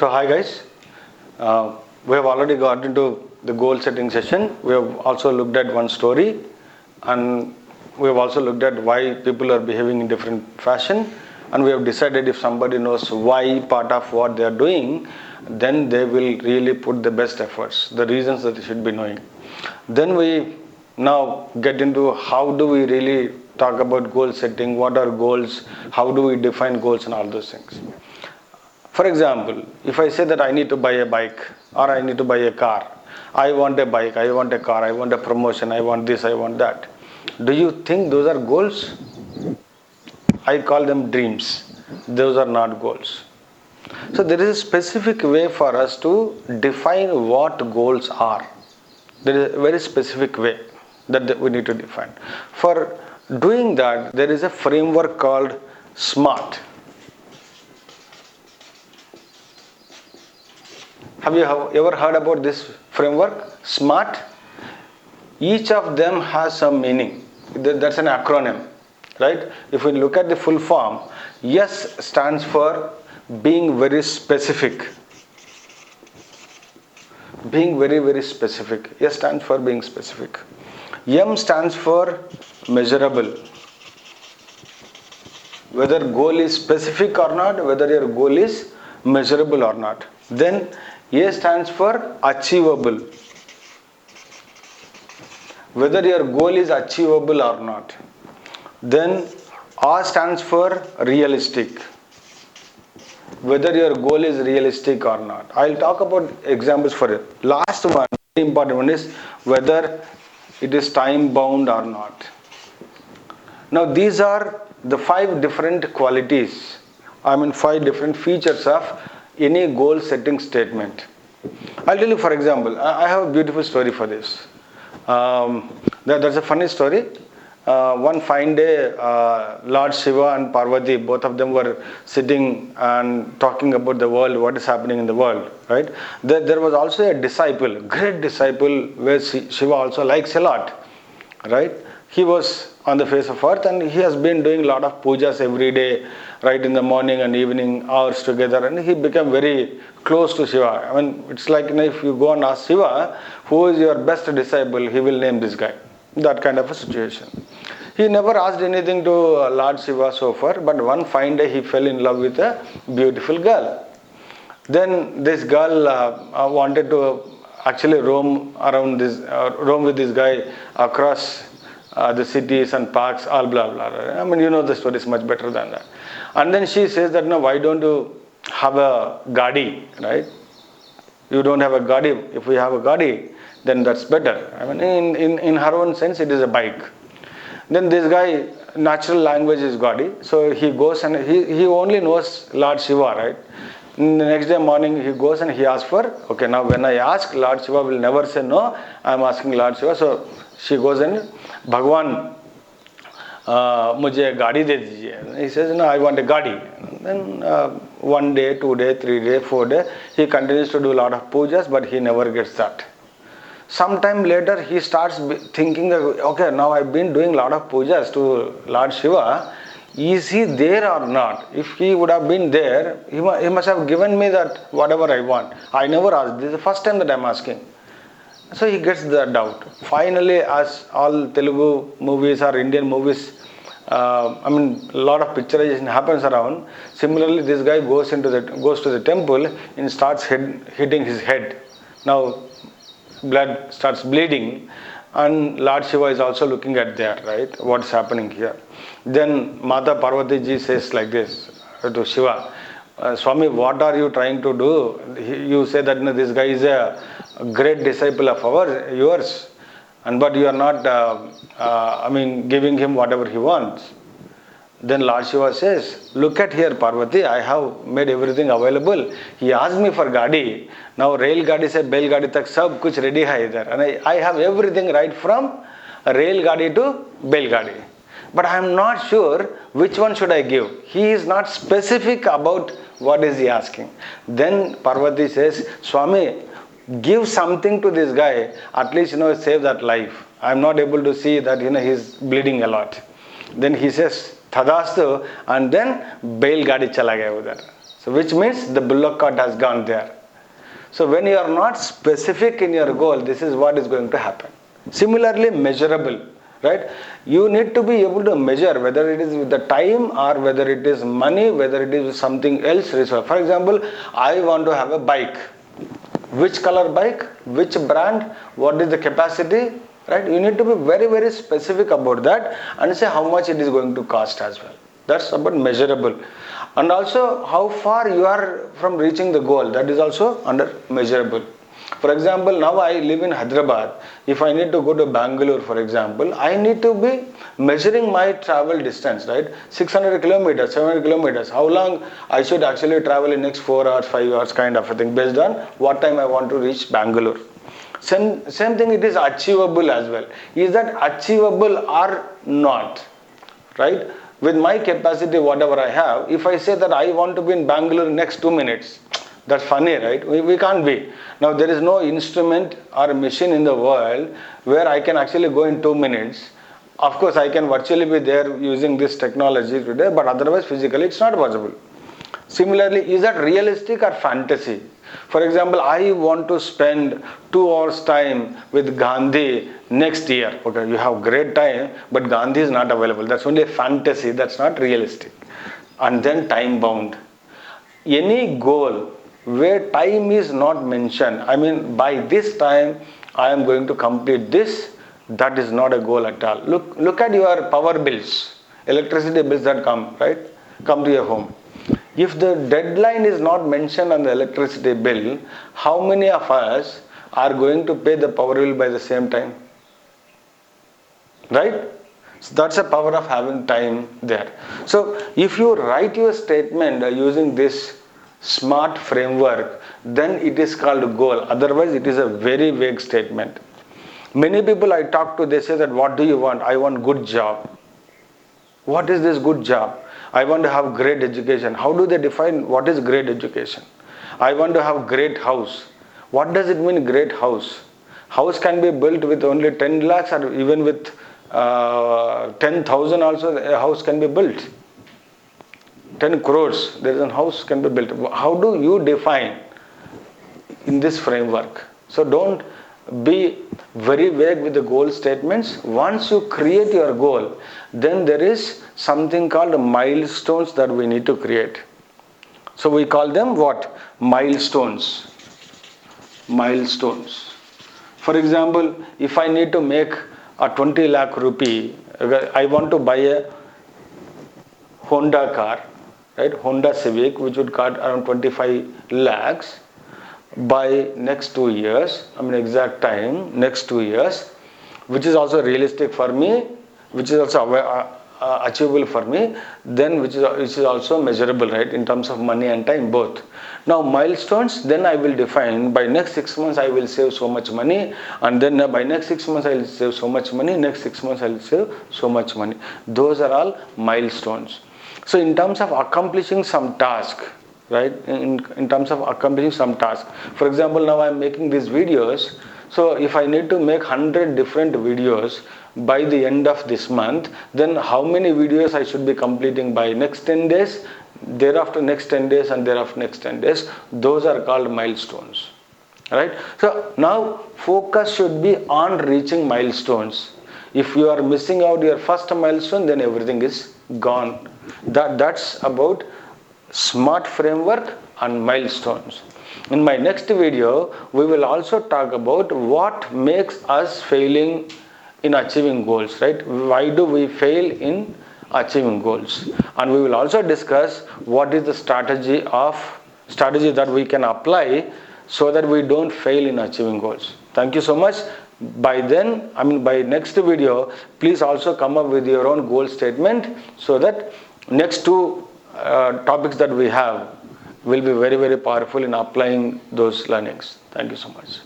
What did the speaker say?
So hi guys, we have already got into the goal setting session. We have also looked at one story, and we have also looked at why people are behaving in different fashion, and we have decided if somebody knows why part of what they are doing, then they will really put the best efforts, the reasons that they should be knowing. Then we now get into how do we really talk about goal setting, what are goals, how do we define goals and all those things. For example, if I say that I need to buy a bike or I need to buy a car, I want a bike, I want a car, I want a promotion, I want this, I want that. Do you think those are goals? I call them dreams. Those are not goals. So there is a specific way for us to define what goals are. There is a very specific way that we need to define. For doing that, there is a framework called SMART. Have you ever heard about this framework? SMART. Each of them has some meaning. That's an acronym, right? If we look at the full form, S stands for being very specific. Being very, very specific. S stands for being specific. M stands for measurable. Whether goal is specific or not, whether your goal is measurable or not. Then A stands for achievable. Whether your goal is achievable or not. Then R stands for realistic. Whether your goal is realistic or not. I'll talk about examples for it. Last one, very important one, is whether it is time bound or not. Now these are the 5 different qualities, 5 different features of any goal setting statement. I'll tell you, for example, I have a beautiful story for this. There's a funny story. One fine day, Lord Shiva and Parvati, both of them were sitting and talking about the world, what is happening in the world, right? There was also a disciple, great disciple, where Shiva also likes a lot, right? He was on the face of earth and he has been doing a lot of pujas every day, right, in the morning and evening hours together, and he became very close to Shiva. It's like, if you go and ask Shiva, who is your best disciple, he will name this guy. That kind of a situation. He never asked anything to Lord Shiva so far, but one fine day he fell in love with a beautiful girl. Then this girl wanted to actually roam with this guy across the cities and parks, all blah blah. The story is much better than that. And then she says that, no, why don't you have a gadi, right? You don't have a gadi. If we have a gadi, then that's better. In her own sense, it is a bike. Then this guy, natural language is gadi, so he goes and he only knows Lord Shiva, right? The next day morning he goes and he asks for, okay, now when I ask, Lord Shiva will never say no, I am asking Lord Shiva. So she goes and, Bhagwan, mujhe gadi de dijiye. He says, no, I want a gadi. Then 1 day, 2 day, 3 day, 4 day, he continues to do a lot of pujas, but he never gets that. Sometime later, he starts thinking that, okay, now I've been doing a lot of pujas to Lord Shiva. Is he there or not? If he would have been there, he must have given me that whatever I want. I never asked. This is the first time that I'm asking. So he gets the doubt. Finally, as all Telugu movies or Indian movies, a lot of picturization happens around. Similarly, this guy goes to the temple and starts hitting his head. Now, blood starts bleeding, and Lord Shiva is also looking at there, right? What's happening here? Then Mata Parvati ji says like this to Shiva, Swami, what are you trying to do? You say that this guy is a great disciple of yours, but you are not, giving him whatever he wants. Then Lord Shiva says, look at here, Parvati, I have made everything available. He asked me for gadi. Now rail gadi se bail gadi tak sab kuch ready hai idhar. And I have everything right from rail gadi to bail gadi. But I am not sure which one should I give. He is not specific about what is he asking. Then Parvati says, Swami, give something to this guy. At least, save that life. I am not able to see that, he is bleeding a lot. Then he says, Thadastu, and then bail gadi chala gaya udhar. So which means the bullock cart has gone there. So when you are not specific in your goal, this is what is going to happen. Similarly, measurable, right? You need to be able to measure whether it is with the time or whether it is money, whether it is something else. For example, I want to have a bike. Which color bike, which brand, what is the capacity, right? You need to be very, very specific about that and say how much it is going to cost as well. That's about measurable. And also how far you are from reaching the goal, that is also under measurable. For example, now I live in Hyderabad. If I need to go to Bangalore, for example, I need to be measuring my travel distance, right? 600 kilometers, 700 kilometers. How long I should actually travel in next 4 hours, 5 hours kind of a thing based on what time I want to reach Bangalore. Same thing, it is achievable as well. Is that achievable or not, right? With my capacity, whatever I have, if I say that I want to be in Bangalore in next 2 minutes, that's funny, right? We can't be. Now there is no instrument or machine in the world where I can actually go in 2 minutes. Of course, I can virtually be there using this technology today, but otherwise physically it's not possible. Similarly, is that realistic or fantasy? For example, I want to spend 2 hours time with Gandhi next year. Okay, you have great time, but Gandhi is not available. That's only a fantasy, that's not realistic. And then time bound. Any goal where time is not mentioned, I mean by this time I am going to complete this, that is not a goal at all. Look at your power bills, electricity bills that come to your home. If the deadline is not mentioned on the electricity bill, how many of us are going to pay the power bill by the same time? Right? So that's the power of having time there. So if you write your statement using this SMART framework, then it is called a goal. Otherwise, it is a very vague statement. Many people I talk to, they say that what do you want? I want good job. What is this good job? I want to have great education. How do they define what is great education? I want to have great house. What does it mean great house? House can be built with only 10 lakhs or even with 10,000 also a house can be built. 10 crores, there is a house can be built. How do you define in this framework? So don't be very vague with the goal statements. Once you create your goal, then there is something called milestones that we need to create. So we call them what? Milestones. Milestones. For example, if I need to make a 20 lakh rupee, I want to buy a Honda car, right? Honda Civic, which would cost around 25 lakhs. By next 2 years, I mean exact time, next 2 years, which is also realistic for me, which is also achievable for me, then which is also measurable, right, in terms of money and time both. Now milestones, then I will define by next 6 months I will save so much money, and then by next 6 months I will save so much money, next 6 months I will save so much money. Those are all milestones. So in terms of accomplishing some task, right, in terms of accomplishing some task. For example, now I am making these videos. So if I need to make 100 different videos by the end of this month, then how many videos I should be completing by next 10 days, thereafter next 10 days, and thereafter next 10 days. Those are called milestones, right? So now focus should be on reaching milestones. If you are missing out your first milestone, then everything is gone. That's about SMART framework and milestones. In my next video, we will also talk about what makes us failing in achieving goals, right? Why do we fail in achieving goals? And we will also discuss what is the strategy that we can apply so that we don't fail in achieving goals. Thank you so much. By next video, please also come up with your own goal statement so that next 2 topics that we have will be very, very powerful in applying those learnings. Thank you so much.